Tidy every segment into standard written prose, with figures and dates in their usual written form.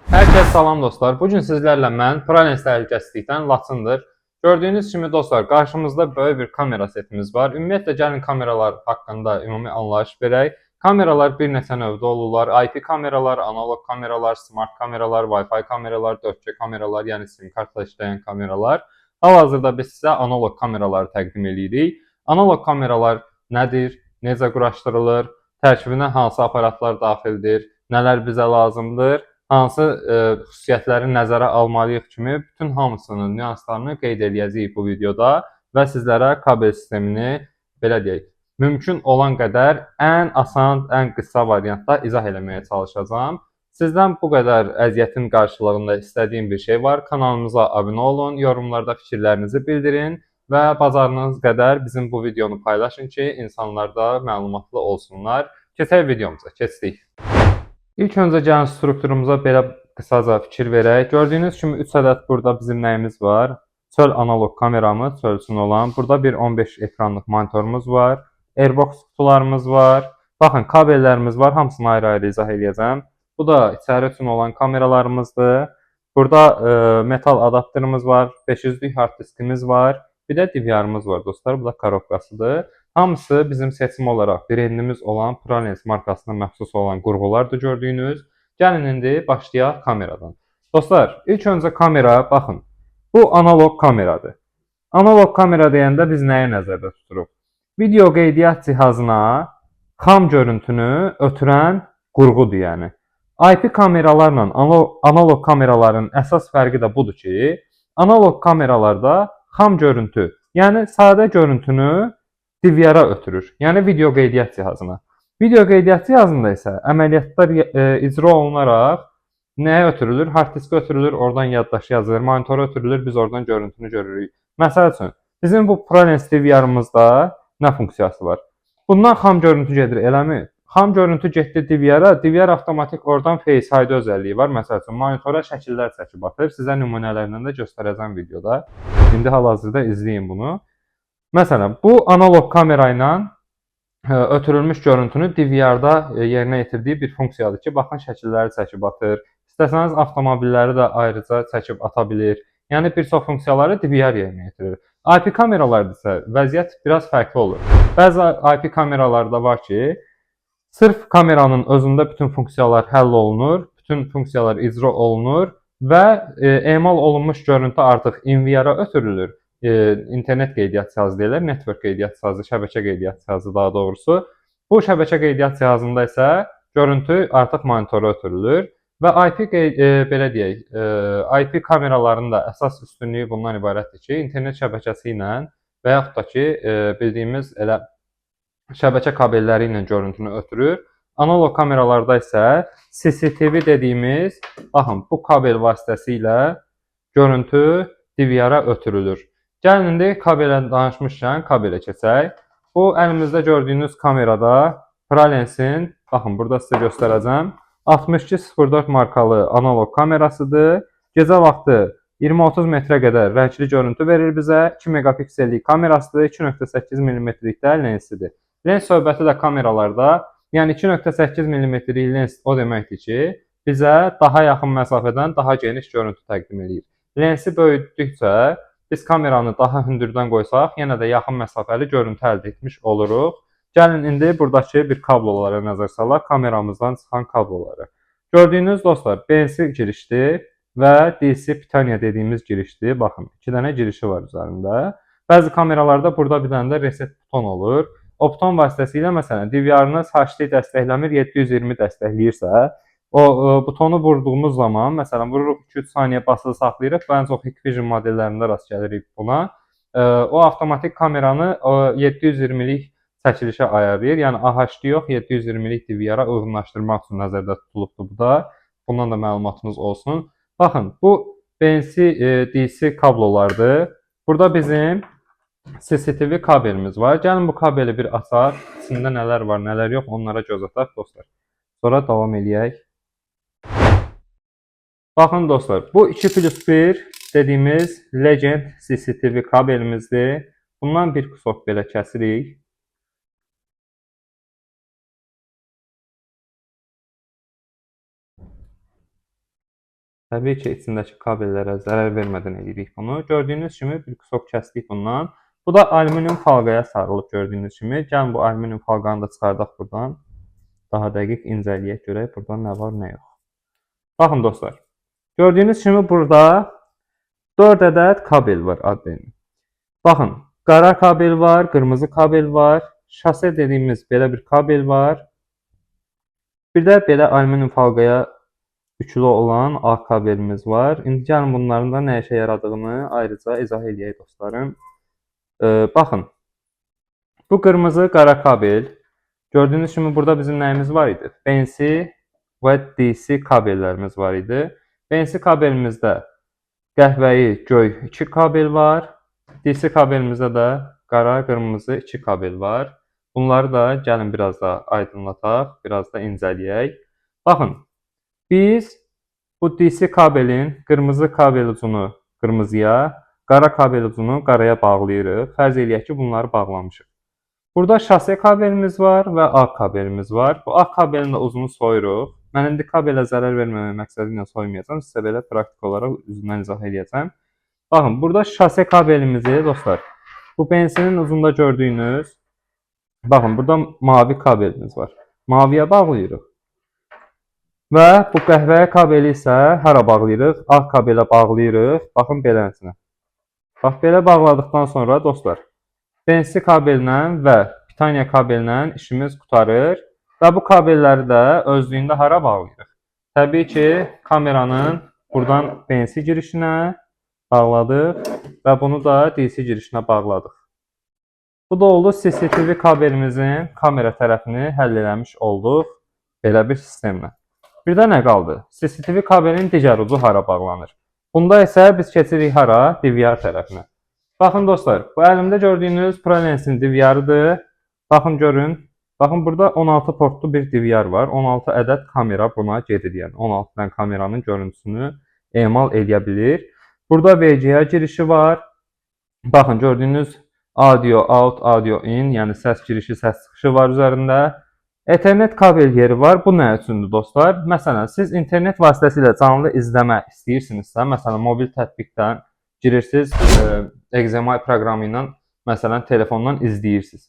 Hər kəs salam dostlar. Bugün sizlərlə mən ProLens təhlükəsizlikdən Laçındır. Gördüyünüz kimi dostlar, qarşımızda böyük bir kamera setimiz var. Ümumiyyətlə gəlin kameralar haqqında ümumi anlayış verək. Kameralar bir neçə növdə olurlar. IP kameralar, analog kameralar, smart kameralar, Wi-Fi kameralar, 4K kameralar, yəni sim kartla işləyən kameralar. Hal-hazırda biz sizə analog kameraları təqdim edirik. Analog kameralar nədir? Necə quraşdırılır? Tərkibinə hansı aparatlar daxildir? Nələr bizə lazımdır? Hansı xüsusiyyətləri nəzərə almalıyıq kimi bütün hamısının nüanslarını qeyd edəcəyik bu videoda və sizlərə kabel sistemini belə deyək, mümkün olan qədər ən asan, ən qısa variantda izah eləməyə çalışacağam. Sizdən bu qədər əziyyətin qarşılığında istədiyim bir şey var. Kanalımıza abunə olun, yorumlarda fikirlərinizi bildirin və bacardığınız qədər bizim bu videonu paylaşın ki, insanlar da məlumatlı olsunlar. Keçək videomuza, keçdik. İlk öncə gəlin strukturumuza belə qısaca fikir verək. Gördüyünüz kimi 3 ədəd burada bizim nəyimiz var? Çöl analog kameramız, çölçün olan. Burada bir 15 ekranlıq monitorumuz var. Airbox kutularımız var. Baxın, kabellərimiz var. Hamısını ayrı-ayrı izah edəcəm. Bu da içəri üçün olan kameralarımızdır. Burada metal adapterimiz var. 500'lük hard diskimiz var. Bir də DVR-ımız var dostlar. Bu da korobkasıdır. Hamısı bizim seçim olaraq brendimiz olan ProLens markasına məxsus olan qurğulardır gördüyünüz. Gəlin indi başlayaq kameradan. Dostlar, ilk öncə kamera, baxın. Bu analog kameradır. Analog kamera deyəndə biz nəyə nəzərdə tuturuq? Video qeydiyyat cihazına xam görüntünü ötürən qurğudur yəni. IP kameralarla analog kameraların əsas fərqi də budur ki, analog kameralarda xam görüntü, yəni sadə görüntünü DVR-a ötürür. Yəni video qeydiyyat cihazına. Video qeydiyyat cihazında isə əməliyyatlar icra olunaraq nəyə ötürülür? Hard diskə ötürülür, oradan yaddaş yazılır, monitora ötürülür, biz oradan görüntünü görürük. Məsəl üçün, bizim bu ProLens DVR-ımızda nə funksiyası var? Bundan xam görüntü gedir, eləmi? Xam görüntü getdi DVR-a, DVR avtomatik oradan Face ID özəlliyi var. Məsəl üçün, monitora şəkillər çəkib atır. Sizə nümunələrlə də göstərəcəm videoda. İndi hal-hazırda izləyin bunu. Məsələn, bu analog kamera ilə ötürülmüş görüntünü DVR-da yerinə yetirdiyi bir funksiyadır ki, baxın şəkilləri çəkib atır. İstəsəniz avtomobilləri də ayrıca çəkib ata bilir. Yəni bir çox funksiyaları DVR yerinə yetirir. IP kameralarda isə vəziyyət biraz fərqli olur. Bəzi IP kameralarda var ki, sırf kameranın özündə bütün funksiyalar həll olunur, bütün funksiyalar icra olunur və emal olunmuş görüntü artıq NVR-a ötürülür. İnternet qeydiyyat cihazı deyirlər, network qeydiyyat cihazı, şəbəkə qeydiyyat cihazı daha doğrusu. Bu şəbəkə qeydiyyat cihazında isə görüntü artıq monitora ötürülür və belə deyək, IP kameraların da əsas üstünlüyü bundan ibarətdir ki, internet şəbəkəsi ilə və yaxud da ki, bildiyimiz elə şəbəkə kabelləri ilə görüntünü ötürür. Analog kameralarda isə CCTV dediyimiz, baxın, bu kabel vasitəsilə görüntü DVR-a ötürülür. Gəlin indi kabelə danışmışkən kabelə keçək. Bu əlimizdə gördüyünüz kamerada ProLensin, baxın burada sizə göstərəcəm, 6204 markalı analog kamerasıdır. Gecə vaxtı 20-30 metrə qədər rəngli görüntü verir bizə. 2 megapiksellik kamerasıdır, 2.8 mm-lik də lensidir. Lens söhbəti də kameralarda, yəni 2.8 mm-lik lens o deməkdir ki, bizə daha yaxın məsafədən daha geniş görüntü təqdim edir. Lensi böyütdükcə biz kameranı daha hündürdən qoysaq, yenə də yaxın məsafəli görüntü əldə etmiş oluruq. Gəlin indi buradakı bir kablolara nəzər salaq, kameramızdan çıxan kabloları. Gördüyünüz dostlar, BNC girişdir və DC Pitania dediyimiz girişdir. Baxın, 2 dənə girişi var üzərində. Bəzi kameralarda burada bir dənə də reset buton olur. O buton vasitəsilə, məsələn, DVR-ınız HD dəstəkləmir, 720 dəstəkləyirsə, o butonu vurduğumuz zaman, məsələn, vururuq 2-3 saniyə basılı saxlayırıq və ən çox Hikvision modellərində rast gəlirik buna. O avtomatik kameranı 720-lik çəkilişə ayarlayır. Yəni AHD yox, 720-lik DVR-a uyğunlaşdırmaq üçün nəzərdə tutulubdur bu da. Bundan da məlumatınız olsun. Baxın, bu BNC DC kablolardır. Burada bizim CCTV kabelimiz var. Gəlin bu kabeli bir açaq. İçində nələr var, nələr yox, onlara göz ataq dostlar. Sonra davam eləyək. Baxın dostlar, bu 2+1 dediyimiz Legend CCTV kabelimizdir. Bundan bir kusok belə kəsirik. Təbii ki, içindəki kabellərə zərər vermədən edirik bunu. Gördüyünüz kimi bir qusok kəsdik bundan. Bu da alüminium falqaya sarılıb gördüyünüz kimi. Gəlin bu alüminium falqanı da çıxardaq buradan. Daha dəqiq incələyək görək burada nə var, nə yox. Baxın dostlar. Gördüyünüz kimi burada 4 ədəd kabel var admin. Baxın, qara kabel var, qırmızı kabel var, şase dediyimiz belə bir kabel var. Bir də belə alüminium falqaya üçlü olan ağ kabelimiz var. İndi gəlin bunların da nə işə yaradığını ayrıca izah edək dostlarım. Baxın. Bu qırmızı qara kabel. Gördüyünüz kimi burada bizim nəyimiz var idi? BNC və DC kabellərimiz var idi. BNC kabelimizdə qəhvəyi, göy 2 kabel var. DC kabelimizdə də qara, qırmızı 2 kabel var. Bunları da gəlin biraz da aydınlataq, biraz da incələyək. Baxın. Biz bu DC kabelin qırmızı kabel ucunu qırmızıya, qara kabel ucunu qaraya bağlayırıq. Fərz eləyək ki, bunları bağlamışıq. Burada şase kabelimiz var və ağ kabelimiz var. Bu ağ kabelin də uzunu soyuruq. Mən indi kabelə zərər verməmək məqsədi ilə soymayacağam. Sizə belə praktik olaraq üzündən izah edəcəm. Baxın, burada şase kabelimizi dostlar, bu benzinin uzunda gördüyünüz, baxın, burada mavi kabelimiz var. Maviyə bağlayırıq. Və bu qəhvəyə kabeli isə hara bağlayırıq? Ağ kabelə bağlayırıq. Baxın beləsinə. Bax, belə bağladıqdan sonra dostlar, BNC kabellə və Titaniya kabellə işimiz qurtarır. Və bu kabelləri də özlüyündə hara bağlayırıq? Təbii ki, kameranın buradan BNC girişinə bağladıq və bunu da DC girişinə bağladıq. Bu da oldu CCTV kabelimizin kamera tərəfini həll eləmiş olduq belə bir sistemlə. Bir də nə qaldı? CCTV kabelin digər ucu hara bağlanır? Bunda isə biz keçirik hara? DVR tərəfinə. Baxın dostlar, bu əlimdə gördüyünüz ProLensin DVR-ıdır. Baxın görün. Baxın burada 16 portlu bir DVR var. 16 ədəd kamera buna gedir. Yəni 16 dən kameranın görüntüsünü emal edə bilir. Burada VGA girişi var. Baxın gördüyünüz audio out, audio in, yəni səs girişi, səs çıxışı var üzərində. Ethernet kabel yeri var. Bu nə üçündür dostlar? Məsələn, siz internet vasitəsilə canlı izləmə istəyirsinizsə, məsələn, mobil tətbiqdən girirsiniz, HDMI proqramı ilə, məsələn, telefondan izləyirsiniz.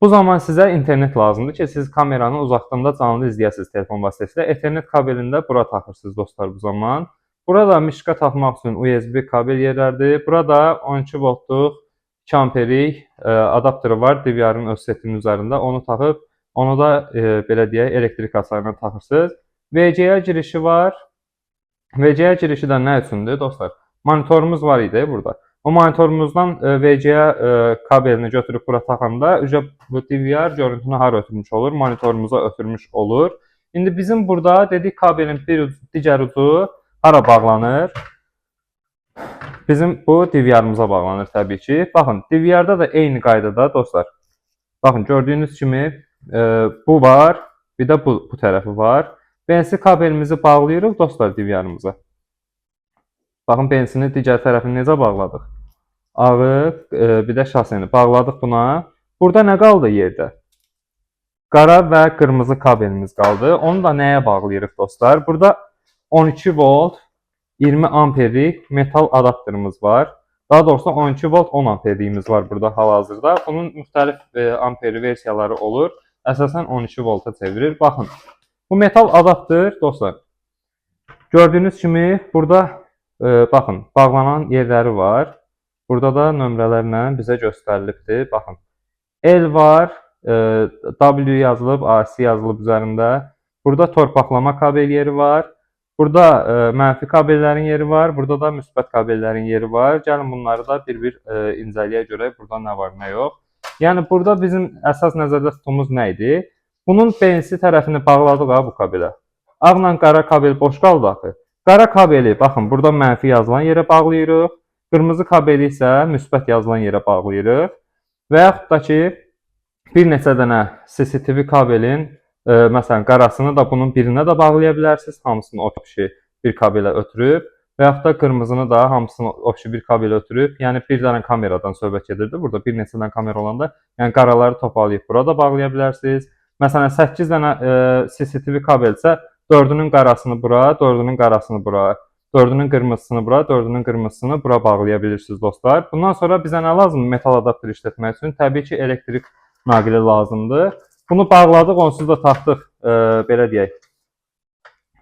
Bu zaman sizə internet lazımdır ki, siz kameranı uzaqdan da canlı izləyəsiniz telefon vasitəsilə. Ethernet kabelini də bura taxırsınız dostlar bu zaman. Burada mişqa taxmaq üçün USB kabel yerlərdir. Burada 12 voltluq 2 amperlik adapteri var DVR-ın öz setinin üzərində. Onu taxıb, onu da belə deyək, elektrik hasarına taxırsınız. VGA girişi var. VGA girişi də nə üçündür dostlar? Monitorumuz var idi burada. O monitorumuzdan VGA kabelini götürüb bura taxanda bu DVR görüntünü hara ötürmüş olur? Monitorumuza ötürmüş olur. İndi bizim burada dedik kabelin bir digər ucu hara bağlanır? Bizim bu DVR-ımıza bağlanır təbii ki. Baxın, DVR-da da eyni qaydada dostlar. Baxın, gördüyünüz kimi bu var, bir də bu tərəfi var. BNC kabelimizi bağlayırıq dostlar DVR-ımıza. Baxın, BNC-ni digər tərəfini necə bağladıq? Ağı, bir də şaseni bağladıq buna. Burada nə qaldı yerdə? Qara və qırmızı kabelimiz qaldı. Onu da nəyə bağlayırıq dostlar? Burada 12 volt 20 amperlik metal adapterimiz var. Daha doğrusu 12 volt 10 amperliyimiz var burada hal-hazırda. Bunun müxtəlif amperli versiyaları olur. Əsasən 12 volta çevirir. Baxın, bu metal adapter dostlar. Gördüyünüz kimi burada baxın, bağlanan yerləri var. Burada da nömrələrlə bizə göstərilibdir. Baxın, L var, W yazılıb, AC yazılıb üzərində. Burada torpaqlama kabel yeri var. Burada mənfi kabellərin yeri var. Burada da müsbət kabellərin yeri var. Gəlin bunları da bir-bir incəliyə görək. Burada nə var, nə yox. Yəni burada bizim əsas nəzərdə tutduğumuz nə idi? Bunun BNC tərəfini bağladıq bu kabelə. Ağla qara kabel boş qaldı axı. Qara kabeli, baxın, burada mənfi yazılan yerə bağlayırıq. Qırmızı kabeli isə müsbət yazılan yerə bağlayırıq. Və yaxud da ki, bir neçə dənə CCTV kabelin, məsələn, qarasını da bunun birinə də bağlaya bilərsiniz. Hamısını o kişi bir kabelə ötürüb. Və yaxud da qırmızını da hamısını o kişi bir kabelə ötürüb. Yəni, bir dənə kameradan söhbət gedirdi. Burada bir neçə dənə kamera olanda, yəni qaraları toparlayıb burada bağlaya bilərsiniz. Məsələn, 8 dənə CCTV kabel isə 4-ünün qarasını bura, 4-ünün qarasını bura. Dördünün qırmızısını bura, dördünün qırmızısını bura bağlaya bilirsiniz dostlar. Bundan sonra bizə nə lazımdır metal adapter işlətmək üçün? Təbii ki, elektrik naqili lazımdır. Bunu bağladıq, onsuz da taxdıq, belə deyək,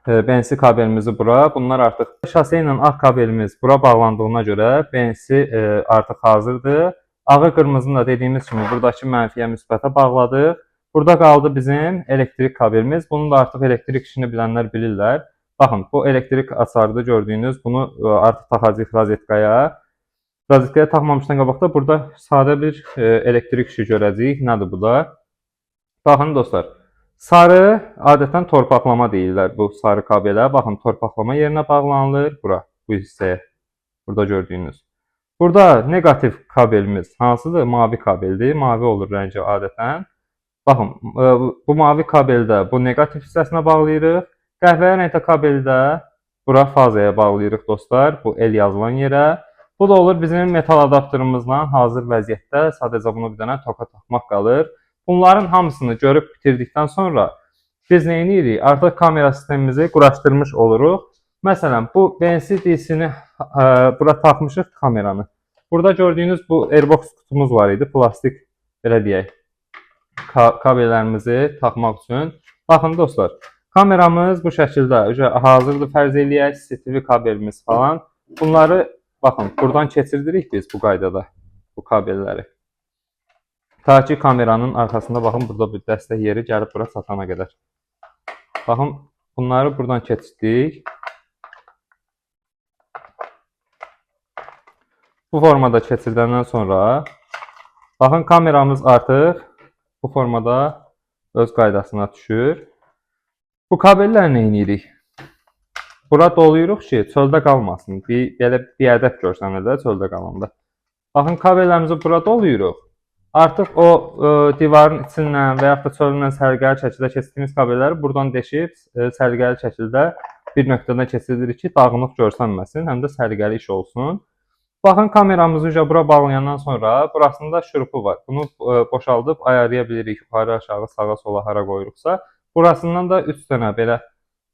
BNC kabelimizi bura. Bunlar artıq şase ilə ağ kabelimiz bura bağlandığına görə BNC artıq hazırdır. Ağı qırmızını da dediyimiz kimi buradakı mənfiyə müsbətə bağladıq. Burada qaldı bizim elektrik kabelimiz. Bunun da artıq elektrik işini bilənlər bilirlər. Baxın, bu elektrik açardı gördüyünüz. Bunu artıq taxacağıq rozetkaya. Rozetkaya taxmamışdan qabaqda burada sadə bir elektrik işi görəcəyik. Nədir bu da? Baxın dostlar. Sarı adətən torpaqlama deyirlər bu sarı kabelə. Baxın, torpaqlama yerinə bağlanılır. Bura, bu hissəyə. Burada gördüyünüz. Burada negativ kabelimiz hansıdır? Mavi kabeldir. Mavi olur rəngi adətən. Baxın, bu mavi kabeldə bu negativ hissəsinə bağlayırıq. Qəhvəyi rəngdə kabeldə bura fazaya bağlayırıq dostlar. Bu el yazılan yerə. Bu da olur bizim metal adapterımızla hazır vəziyyətdə. Sadəcə bunu bir dənə toka taxmaq qalır. Bunların hamısını görüb bitirdikdən sonra biz nə edirik? Artıq kamera sistemimizi quraşdırmış oluruq. Məsələn, bu BNC DC-ni bura taxmışıq kameranı. Burada gördüyünüz bu airbox kutumuz var idi. Plastik, belə deyək, kabellərimizi taxmaq üçün. Baxın dostlar, kameramız bu şəkildə hazırdır, fərz eləyək, CCTV kabelimiz falan. Bunları baxın, buradan keçirdirik biz bu qaydada bu kabelləri. Ta ki kameranın arxasında baxın, burada bir dəstək yeri gəlib bura çatana qədər. Baxın, bunları buradan keçirdik. Bu formada keçirdəndən sonra baxın, kameramız artıq bu formada öz qaydasına düşür. Bu kabellər nə edirik? Bura doluyuruq ki, çöldə qalmasın. Belə bir ədəb görsənir də çöldə qalanda. Baxın, kabellərimizi bura doluyuruq. Artıq o divarın içindən və yaxud da çölündən səliqəli şəkildə keçirdiyimiz kabelləri buradan deşib səliqəli şəkildə bir nöqtədən keçiririk ki, dağınıq görsənməsin, həm də səliqəli iş olsun. Baxın, kameramızı bura bağlayandan sonra burasında şurupu var. Bunu boşaldıb ayarlaya bilirik. Yuxarı, aşağı, sağa, sola hara qoyuruqsa. Burasından da 3 dənə belə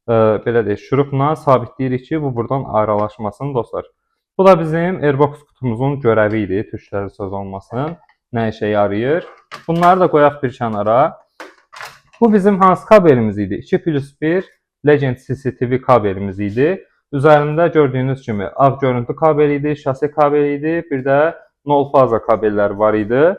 deyək, şurupla sabitləyirik ki, bu buradan aralaşmasın dostlar. Bu da bizim airbox kutumuzun görəvi idi, türkləri söz olmasın. Nə işə yarayır? Bunları da qoyaq bir kənara. Bu bizim hansı kabelimiz idi? 2+1 Legend CCTV kabelimiz idi. Üzərində gördüyünüz kimi ağ görüntü kabeli idi, şase kabeli idi, bir də nol faza kabellər var idi.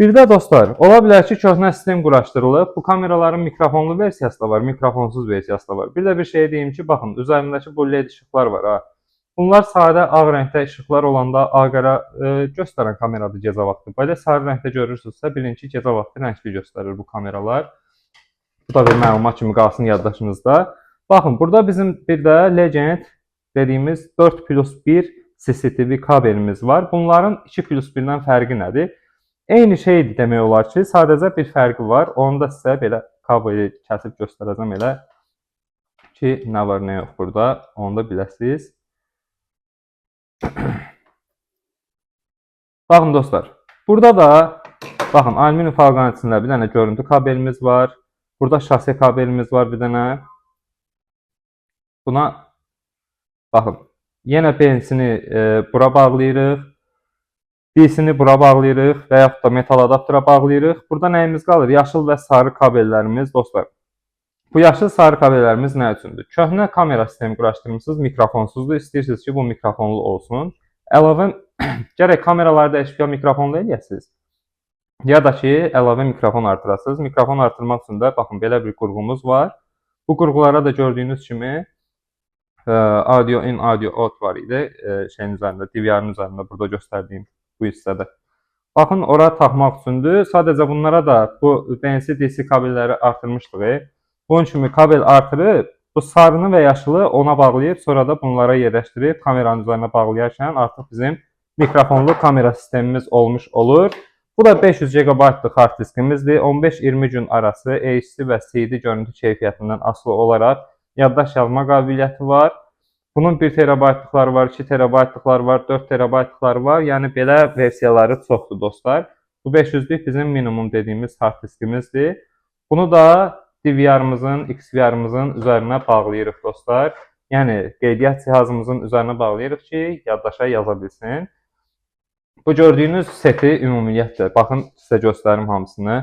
Bir də dostlar, ola bilər ki, köhnə sistem quraşdırılıb. Bu kameraların mikrofonlu versiyası da var, mikrofonsuz versiyası da var. Bir də bir şey deyim ki, baxın, üzərindəki bu LED işıqlar var ha. Bunlar sadə ağ rəngdə işıqlar olanda ağ-qara göstərən kameradır gecə vaxtı. Belə sarı rəngdə görürsünüzsə, bilin ki, gecə vaxtı rəngli göstərir bu kameralar. Bu da bir məlumat kimi qalsın yaddaşınızda. Baxın, burada bizim bir də Legend dediyimiz 4+1 CCTV kabelimiz var. Bunların 2+1-dən fərqi nədir? Eyni şeydir demək olar ki, sadəcə bir fərqi var. Onu da sizə belə kabeli kəsib göstərəcəm elə ki, nə var, nə yox burada. Onu da biləsiniz. Baxın dostlar, burada da baxın, alüminium falqanın içində bir dənə görüntü kabelimiz var. Burada şase kabelimiz var bir dənə. Buna baxın, yenə BNC-ni bura bağlayırıq. DC-ni bura bağlayırıq və yaxud da metal adaptera bağlayırıq. Burada nəyimiz qalır? Yaşıl və sarı kabellərimiz dostlar. Bu yaşıl sarı kabellərimiz nə üçündür? Köhnə kamera sistemi quraşdırmışsınız, mikrofonsuzdur. İstəyirsiniz ki, bu mikrofonlu olsun. Əlavə gərək kameraları dəyişib ya mikrofonlu eləyəsiniz, ya da ki, əlavə mikrofon artırasınız. Mikrofon artırmaq üçün də baxın, belə bir qurğumuz var. Bu qurğulara da gördüyünüz kimi audio in, audio out var idi. Şeyin üzərində, DVR-ın üzərində burada göstərdiyim bu hissədə. Baxın, ora taxmaq üçündür. Sadəcə bunlara da bu BNC DC kabelləri artırmışdıq. Bunun kimi kabel artırıb, bu sarını və yaşılı ona bağlayıb, sonra da bunlara yerləşdirib kameranın üzərinə bağlayarkən artıq bizim mikrofonlu kamera sistemimiz olmuş olur. Bu da 500 GB-lıq hard diskimizdir. 15-20 gün arası HD və CD görüntü keyfiyyətindən asılı olaraq yaddaş alma qabiliyyəti var. Bunun 1 TB-lıqları var, 2 TB-lıqları var, 4 TB-lıqları var. Yəni belə versiyaları çoxdur dostlar. Bu 500'lük bizim minimum dediyimiz hard diskimizdir. Bunu da DVR-mızın, XVR-mızın üzərinə bağlayırıq dostlar. Yəni qeydiyyat cihazımızın üzərinə bağlayırıq ki, yaddaşa yaza bilsin. Bu gördüyünüz seti ümumiyyətlə baxın sizə göstərim hamısını.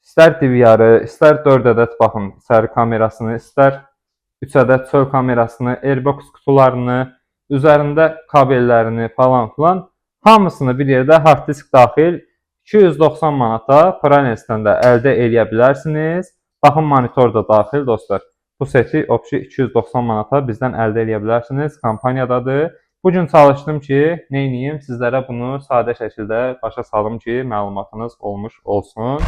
İstər DVR-ı, istər 4 ədəd baxın içəri kamerasını, istər 3 ədəd çöl kamerasını, airbox qutularını, üzərində kabellərini falan filan hamısını bir yerdə hard disk daxil 290 manata Pranesdən də əldə edə bilərsiniz. Baxın monitor da daxil dostlar. Bu seti opşi 290 manata bizdən əldə edə bilərsiniz. Kampaniyadadır. Bu gün çalışdım ki, neyniyim? Sizlərə bunu sadə şəkildə başa salım ki, məlumatınız olmuş olsun.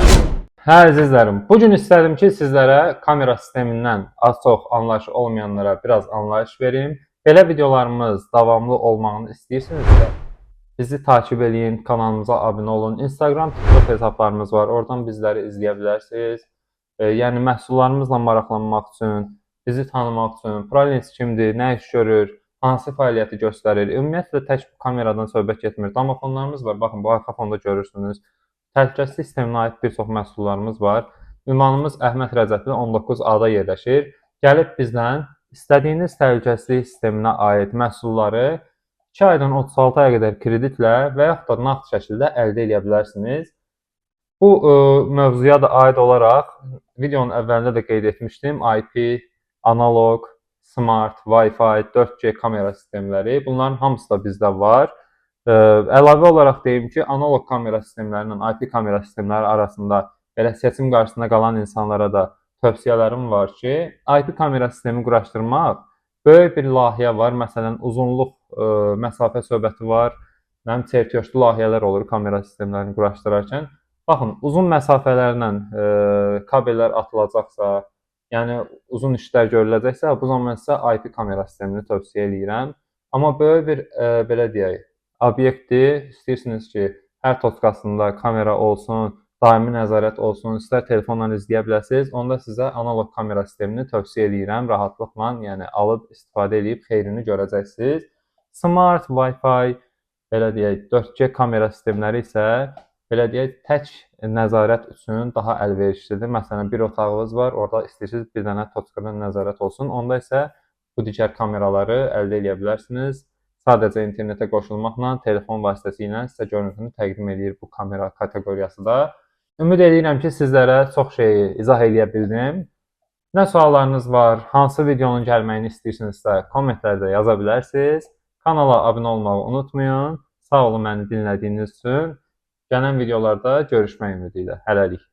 Hə əzizlərim, bu gün istədim ki, sizlərə kamera sistemindən az-çox anlayışı olmayanlara biraz anlayış verim. Belə videolarımız davamlı olmağını istəyirsinizsə, bizi takip edin, kanalımıza abunə olun. Instagram, TikTok hesablarımız var, oradan bizləri izləyə bilərsiniz. Yəni məhsullarımızla maraqlanmaq üçün, bizi tanımaq üçün, Pralines kimdir, nə iş görür, hansı fəaliyyəti göstərir. Ümumiyyətlə tək kameradan söhbət getmir. Domofonlarımız var, baxın bu arxa fonda görürsünüz. Təhlükəsizlik sisteminə aid bir çox məhsullarımız var. Ünvanımız Əhməd Rəcəbli 19A-da yerləşir. Gəlib bizdən istədiyiniz təhlükəsizlik sisteminə aid məhsulları 2 aydan 36 aya qədər kreditlə və yaxud da nağd şəkildə əldə edə bilərsiniz. Bu mövzuya da aid olaraq videonun əvvəlində də qeyd etmişdim. IP, analog, smart, Wi-Fi, 4G kamera sistemləri, bunların hamısı da bizdə var. Əlavə olaraq deyim ki, analog kamera sistemlərinin IP kamera sistemləri arasında belə seçim qarşısında qalan insanlara da tövsiyələrim var ki, IP kamera sistemi quraşdırmaq böyük bir layihə var. Məsələn, uzunluq məsafə söhbəti var. Mənim çertyoşlu layihələr olur kamera sistemlərini quraşdırarkən. Baxın, uzun məsafələrlə kabellər atılacaqsa, yəni uzun işlər görüləcəksə, bu zaman sizə IP kamera sistemini tövsiyə edirəm. Amma böyük bir belə deyək, obyekti istəyirsiniz ki, hər toçkasında kamera olsun, daimi nəzarət olsun, istər telefonla izləyə bilərsiniz. Onda sizə analog kamera sistemini tövsiyə edirəm. Rahatlıqla, yəni alıb istifadə edib xeyrini görəcəksiniz. Smart, Wi-Fi, belə deyək, 4G kamera sistemləri isə belə deyək, tək nəzarət üçün daha əlverişlidir. Məsələn, bir otağınız var, orada istəyirsiniz bir dənə toçkadan nəzarət olsun. Onda isə bu digər kameraları əldə edə bilərsiniz. Sadəcə internetə qoşulmaqla, telefon vasitəsilə sizə görüntünü təqdim edir bu kamera kateqoriyası da. Ümid edirəm ki, sizlərə çox şeyi izah edə bildim. Nə suallarınız var, hansı videonun gəlməyini istəyirsinizsə, kommentlərdə yaza bilərsiniz. Kanala abunə olmağı unutmayın. Sağ olun məni dinlədiyiniz üçün. Gələn videolarda görüşmək ümidi ilə. Hələlik.